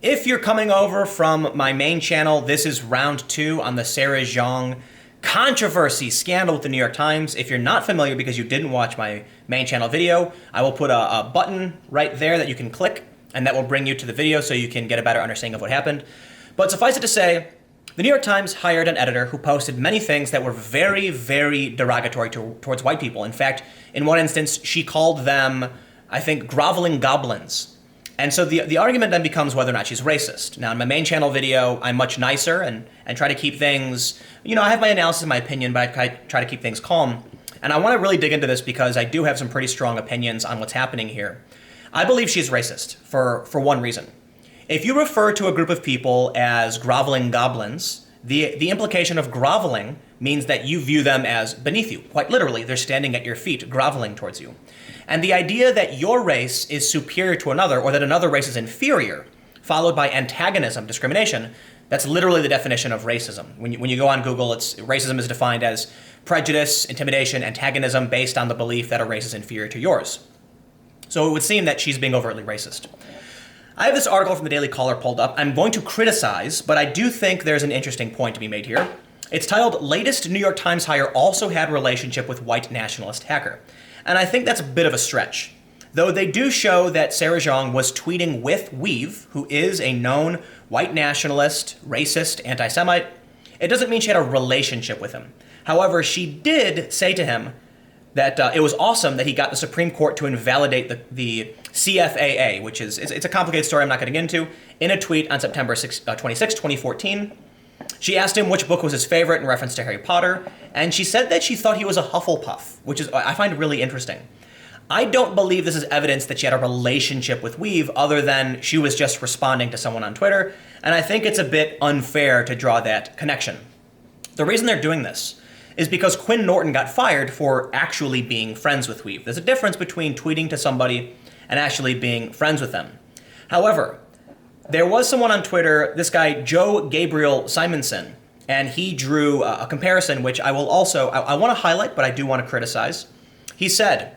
If you're coming over from my main channel, this is round 2 on the Sarah Jeong controversy scandal with the New York Times. If you're not familiar because you didn't watch my main channel video, I will put a button right there that you can click, and that will bring you to the video so you can get a better understanding of what happened. But suffice it to say, the New York Times hired an editor who posted many things that were very, very derogatory towards white people. In fact, in one instance, she called them, I think, groveling goblins. And so the argument then becomes whether or not she's racist. Now, in my main channel video, I'm much nicer and try to keep things, I have my analysis and my opinion, but I try to keep things calm. And I want to really dig into this because I do have some pretty strong opinions on what's happening here. I believe she's racist for one reason. If you refer to a group of people as groveling goblins, the implication of groveling means that you view them as beneath you. Quite literally, they're standing at your feet, groveling towards you. And the idea that your race is superior to another, or that another race is inferior, followed by antagonism, discrimination, that's literally the definition of racism. When you go on Google, racism is defined as prejudice, intimidation, antagonism based on the belief that a race is inferior to yours. So it would seem that she's being overtly racist. I have this article from the Daily Caller pulled up. I'm going to criticize, but I do think there's an interesting point to be made here. It's titled, "Latest New York Times Hire Also Had Relationship with White Nationalist Hacker." And I think that's a bit of a stretch. Though they do show that Sarah Jeong was tweeting with Weave, who is a known white nationalist, racist, anti-Semite, it doesn't mean she had a relationship with him. However, she did say to him that it was awesome that he got the Supreme Court to invalidate the CFAA, which is it's a complicated story I'm not getting into, in a tweet on September 26, 2014. She asked him which book was his favorite in reference to Harry Potter, and she said that she thought he was a Hufflepuff, which is I find really interesting. I don't believe this is evidence that she had a relationship with Weave other than she was just responding to someone on Twitter, and I think it's a bit unfair to draw that connection. The reason they're doing this is because Quinn Norton got fired for actually being friends with Weave. There's a difference between tweeting to somebody and actually being friends with them. However, there was someone on Twitter, this guy, Joe Gabriel Simonson, and he drew a comparison, which I want to highlight, but I do want to criticize. He said,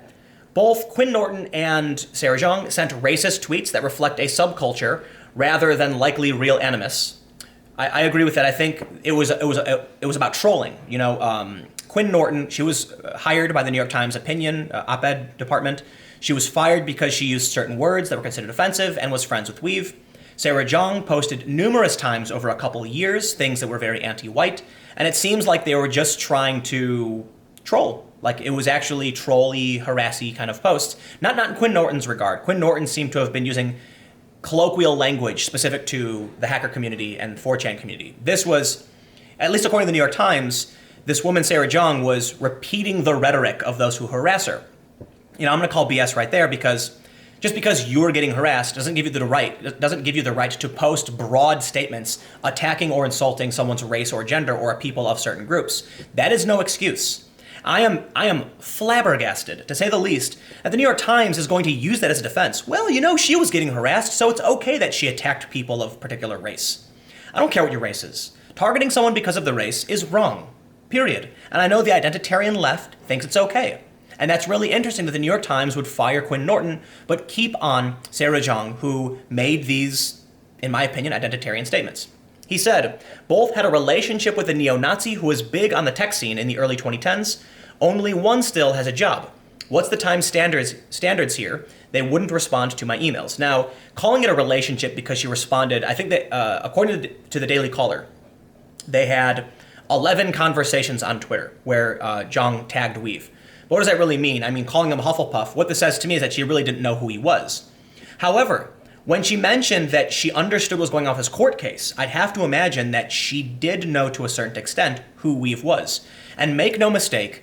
both Quinn Norton and Sarah Jeong sent racist tweets that reflect a subculture rather than likely real animus. I agree with that. I think it was about trolling. Quinn Norton, she was hired by the New York Times opinion op-ed department. She was fired because she used certain words that were considered offensive and was friends with Weave. Sarah Jeong posted numerous times over a couple of years things that were very anti-white, and it seems like they were just trying to troll. Like it was actually trolly, harassy kind of posts. Not in Quinn Norton's regard. Quinn Norton seemed to have been using colloquial language specific to the hacker community and 4chan community. This was, at least according to the New York Times, this woman, Sarah Jeong, was repeating the rhetoric of those who harass her. I'm going to call BS right there because just because you're getting harassed doesn't give you the right to post broad statements attacking or insulting someone's race or gender or a people of certain groups. That is no excuse. I am flabbergasted, to say the least, that the New York Times is going to use that as a defense. Well, she was getting harassed, so it's okay that she attacked people of particular race. I don't care what your race is. Targeting someone because of the race is wrong, period. And I know the identitarian left thinks it's okay. And that's really interesting that the New York Times would fire Quinn Norton, but keep on Sarah Jeong, who made these, in my opinion, identitarian statements. He said, both had a relationship with a neo-Nazi who was big on the tech scene in the early 2010s. Only one still has a job. What's the Times standards here? They wouldn't respond to my emails. Now, calling it a relationship because she responded, I think that according to the Daily Caller, they had 11 conversations on Twitter where Jeong tagged Weave. What does that really mean? I mean, calling him Hufflepuff, what this says to me is that she really didn't know who he was. However, when she mentioned that she understood what was going on with his court case, I'd have to imagine that she did know to a certain extent who Weave was. And make no mistake,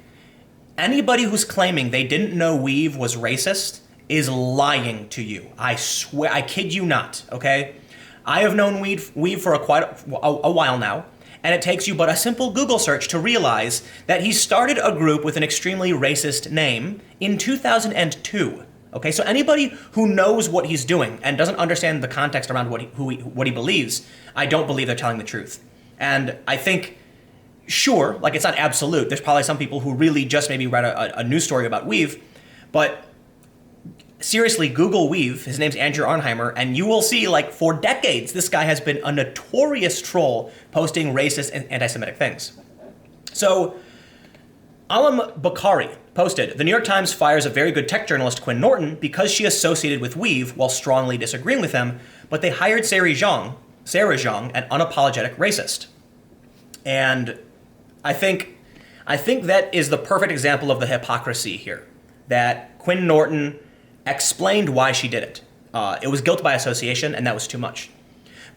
anybody who's claiming they didn't know Weave was racist is lying to you. I swear, I kid you not, okay? I have known Weave for quite a while now, and it takes you but a simple Google search to realize that he started a group with an extremely racist name in 2002. Okay, so anybody who knows what he's doing and doesn't understand the context around what he believes, I don't believe they're telling the truth. And I think, sure, like it's not absolute. There's probably some people who really just maybe read a news story about Weave, but seriously, Google Weave, his name's Andrew Arnheimer, and you will see, like, for decades, this guy has been a notorious troll posting racist and anti-Semitic things. So, Alam Bakari posted, the New York Times fires a very good tech journalist, Quinn Norton, because she associated with Weave while strongly disagreeing with them, but they hired Sarah Jeong, an unapologetic racist. And I think that is the perfect example of the hypocrisy here, that Quinn Norton explained why she did it. It was guilt by association, and that was too much.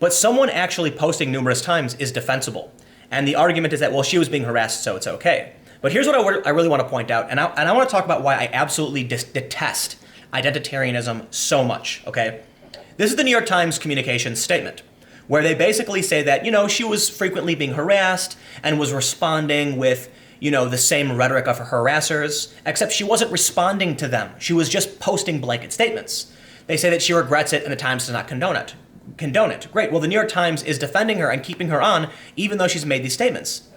But someone actually posting numerous times is defensible. And the argument is that, well, she was being harassed, so it's okay. But here's what I really want to point out, and I want to talk about why I absolutely detest identitarianism so much, okay? This is the New York Times communications statement, where they basically say that, she was frequently being harassed and was responding with, the same rhetoric of her harassers, except she wasn't responding to them. She was just posting blanket statements. They say that she regrets it and the Times does not condone it. Great. Well, the New York Times is defending her and keeping her on, even though she's made these statements.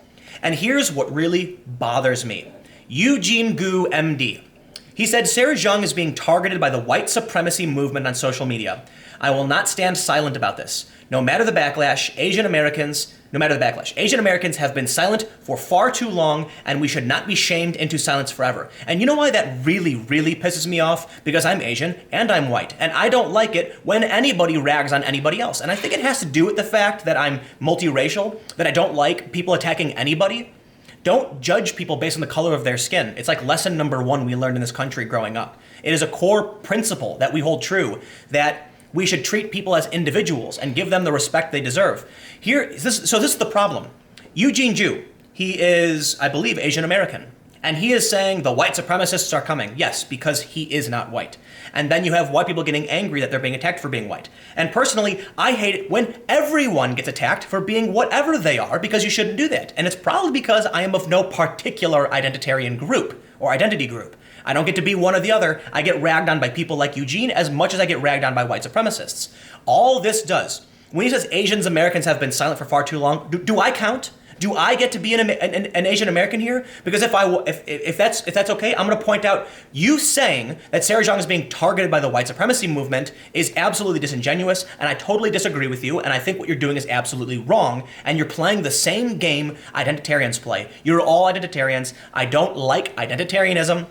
And here's what really bothers me. Eugene Gu, MD. He said, Sarah Jeong is being targeted by the white supremacy movement on social media. I will not stand silent about this. No matter the backlash, Asian Americans have been silent for far too long, and we should not be shamed into silence forever. And you know why that really, really pisses me off? Because I'm Asian and I'm white, and I don't like it when anybody rags on anybody else. And I think it has to do with the fact that I'm multiracial, that I don't like people attacking anybody. Don't judge people based on the color of their skin. It's like lesson number 1 we learned in this country growing up. It is a core principle that we hold true, that we should treat people as individuals and give them the respect they deserve. This is the problem. Eugene Ju, he is, I believe, Asian American. And he is saying the white supremacists are coming. Yes, because he is not white. And then you have white people getting angry that they're being attacked for being white. And personally, I hate it when everyone gets attacked for being whatever they are, because you shouldn't do that. And it's probably because I am of no particular identitarian group or identity group. I don't get to be one or the other. I get ragged on by people like Eugene as much as I get ragged on by white supremacists. All this does, when he says Asian Americans have been silent for far too long, do I count? Do I get to be an Asian American here? Because if that's okay, I'm going to point out you saying that Sarah Jeong is being targeted by the white supremacy movement is absolutely disingenuous, and I totally disagree with you, and I think what you're doing is absolutely wrong, and you're playing the same game identitarians play. You're all identitarians. I don't like identitarianism.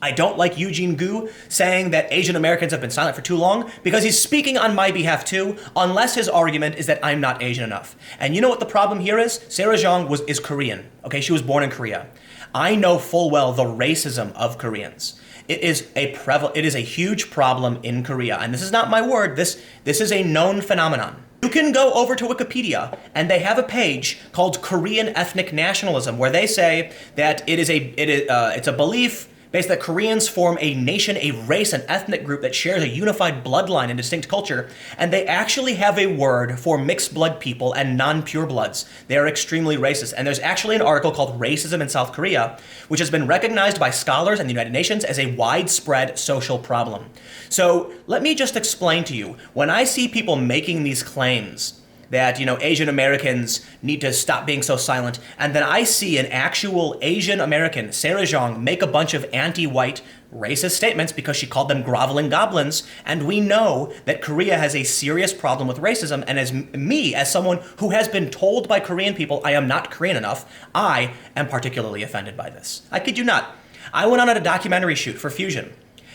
I don't like Eugene Gu saying that Asian Americans have been silent for too long, because he's speaking on my behalf too, unless his argument is that I'm not Asian enough. And you know what the problem here is? Sarah Jeong is Korean. Okay, she was born in Korea. I know full well the racism of Koreans. It is a huge problem in Korea, and this is not my word. This is a known phenomenon. You can go over to Wikipedia, and they have a page called Korean ethnic nationalism, where they say that it's a belief based that Koreans form a nation, a race, an ethnic group that shares a unified bloodline and distinct culture, and they actually have a word for mixed blood people and non-purebloods. They are extremely racist, and there's actually an article called Racism in South Korea, which has been recognized by scholars and the United Nations as a widespread social problem. So let me just explain to you, when I see people making these claims that, Asian Americans need to stop being so silent, and then I see an actual Asian American, Sarah Jeong, make a bunch of anti-white racist statements because she called them groveling goblins, and we know that Korea has a serious problem with racism, and as someone who has been told by Korean people I am not Korean enough, I am particularly offended by this. I kid you not. I went on a documentary shoot for Fusion,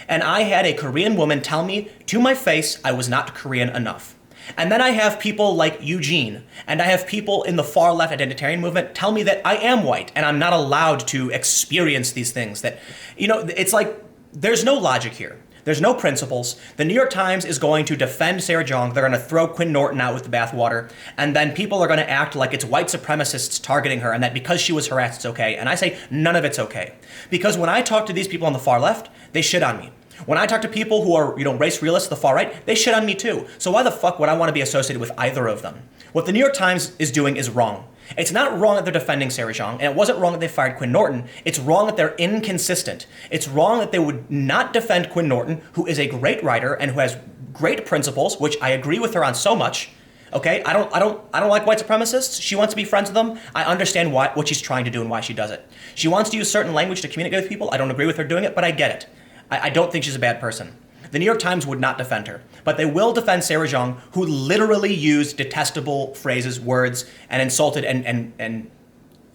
and I had a Korean woman tell me to my face I was not Korean enough. And then I have people like Eugene, and I have people in the far left identitarian movement tell me that I am white and I'm not allowed to experience these things. That, it's like there's no logic here. There's no principles. The New York Times is going to defend Sarah Jeong. They're going to throw Quinn Norton out with the bathwater. And then people are going to act like it's white supremacists targeting her and that because she was harassed, it's okay. And I say none of it's okay. Because when I talk to these people on the far left, they shit on me. When I talk to people who are, race realists, the far right, they shit on me too. So why the fuck would I want to be associated with either of them? What the New York Times is doing is wrong. It's not wrong that they're defending Sarah Jeong, and it wasn't wrong that they fired Quinn Norton. It's wrong that they're inconsistent. It's wrong that they would not defend Quinn Norton, who is a great writer and who has great principles, which I agree with her on so much. Okay, I don't like white supremacists. She wants to be friends with them. I understand what she's trying to do and why she does it. She wants to use certain language to communicate with people. I don't agree with her doing it, but I get it. I don't think she's a bad person. The New York Times would not defend her, but they will defend Sarah Jeong, who literally used detestable phrases, words, and insulted and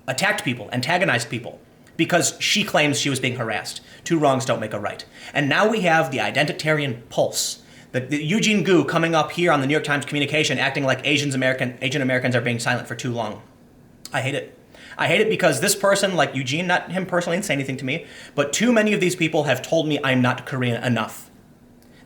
attacked people, antagonized people, because she claims she was being harassed. Two wrongs don't make a right. And now we have the Identitarian Pulse, the Eugene Gu coming up here on the New York Times communication, acting like Asian Americans are being silent for too long. I hate it. I hate it because this person, like Eugene, not him personally, didn't say anything to me, but too many of these people have told me I'm not Korean enough,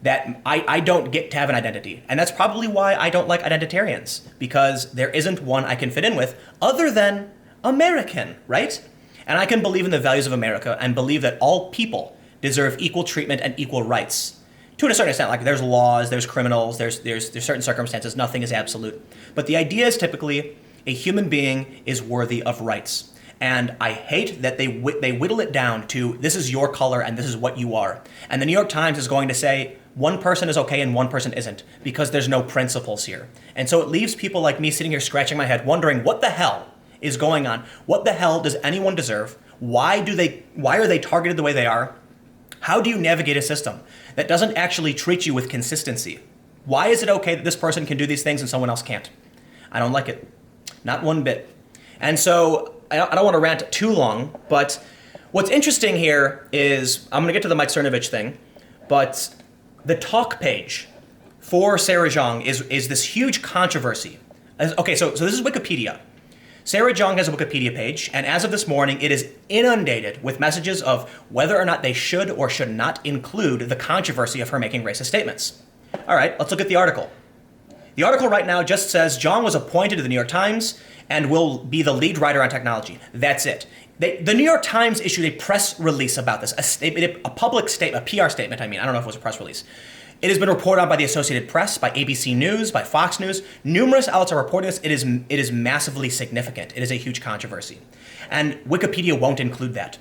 that I don't get to have an identity. And that's probably why I don't like identitarians, because there isn't one I can fit in with other than American, right? And I can believe in the values of America and believe that all people deserve equal treatment and equal rights. To a certain extent, like there's laws, there's criminals, there's certain circumstances, nothing is absolute. But the idea is typically a human being is worthy of rights. And I hate that they whittle it down to this is your color and this is what you are. And the New York Times is going to say one person is okay and one person isn't because there's no principles here. And so it leaves people like me sitting here scratching my head wondering what the hell is going on? What the hell does anyone deserve? Why are they targeted the way they are? How do you navigate a system that doesn't actually treat you with consistency? Why is it okay that this person can do these things and someone else can't? I don't like it. Not one bit. And so I don't want to rant too long, but what's interesting here is, I'm going to get to the Mike Cernovich thing, but the talk page for Sarah Jeong is this huge controversy. Okay, so this is Wikipedia. Sarah Jeong has a Wikipedia page, and as of this morning, it is inundated with messages of whether or not they should or should not include the controversy of her making racist statements. All right, let's look at the article. The article right now just says Jeong was appointed to the New York Times and will be the lead writer on technology. That's it. The New York Times issued a press release about this, a public statement, a PR statement, I don't know if it was a press release. It has been reported on by the Associated Press, by ABC News, by Fox News. Numerous outlets are reporting this. It is massively significant. It is a huge controversy. And Wikipedia won't include that.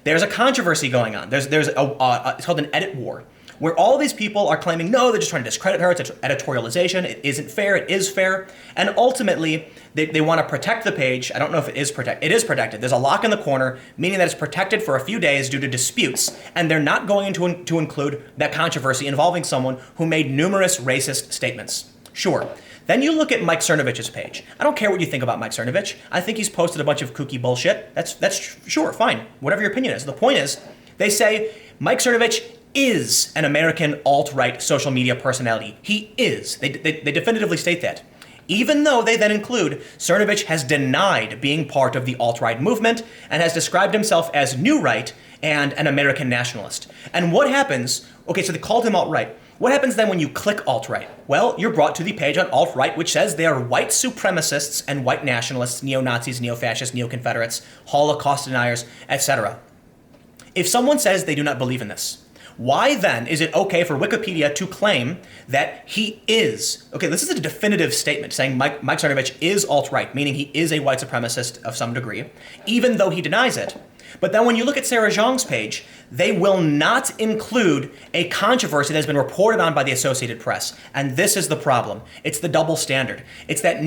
There's a controversy going on. It's called an edit war, where all these people are claiming, no, they're just trying to discredit her. It's editorialization. It isn't fair. It is fair. And ultimately, they want to protect the page. I don't know if it is protected. It is protected. There's a lock in the corner, meaning that it's protected for a few days due to disputes, and they're not going to include that controversy involving someone who made numerous racist statements. Sure. Then you look at Mike Cernovich's page. I don't care what you think about Mike Cernovich. I think he's posted a bunch of kooky bullshit. That's sure, fine. Whatever your opinion is. The point is, they say Mike Cernovich is an American alt-right social media personality. He is. They definitively state that. Even though they then include Cernovich has denied being part of the alt-right movement and has described himself as new right and an American nationalist. And what happens, okay, so they called him alt-right. What happens then when you click alt-right? Well, you're brought to the page on alt-right, which says they are white supremacists and white nationalists, neo-Nazis, neo-fascists, neo-Confederates, Holocaust deniers, etc. If someone says they do not believe in this, why then is it okay for Wikipedia to claim that he is, okay, this is a definitive statement saying Mike Cernovich is alt-right, meaning he is a white supremacist of some degree, even though he denies it. But then when you look at Sarah Jeong's page, they will not include a controversy that has been reported on by the Associated Press. And this is the problem. It's the double standard. It's that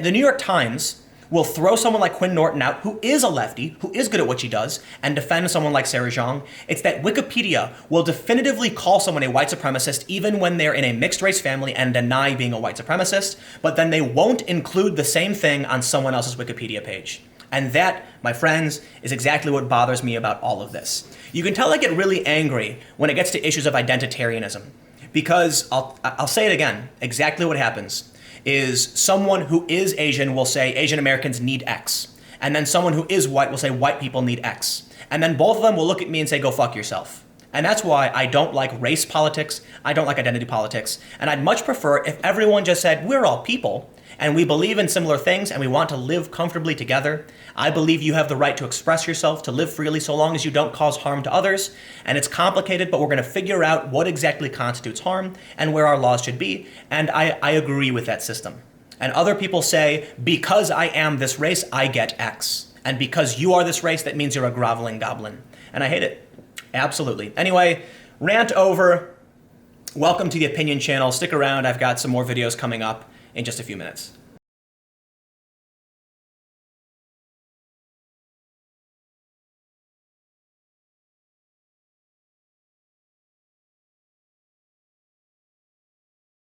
the New York Times will throw someone like Quinn Norton out, who is a lefty, who is good at what she does, and defend someone like Sarah Jeong. It's that Wikipedia will definitively call someone a white supremacist even when they're in a mixed race family and deny being a white supremacist, but then they won't include the same thing on someone else's Wikipedia page. And that, my friends, is exactly what bothers me about all of this. You can tell I get really angry when it gets to issues of identitarianism, because I'll say it again, exactly what happens is someone who is Asian will say Asian Americans need X. And then someone who is white will say white people need X. And then both of them will look at me and say, go fuck yourself. And that's why I don't like race politics. I don't like identity politics. And I'd much prefer if everyone just said, we're all people and we believe in similar things and we want to live comfortably together. I believe you have the right to express yourself, to live freely so long as you don't cause harm to others. And it's complicated, but we're going to figure out what exactly constitutes harm and where our laws should be. And I agree with that system. And other people say, because I am this race, I get X. And because you are this race, that means you're a groveling goblin. And I hate it. Absolutely. Anyway, rant over. Welcome to the Opinion Channel. Stick around. I've got some more videos coming up in just a few minutes.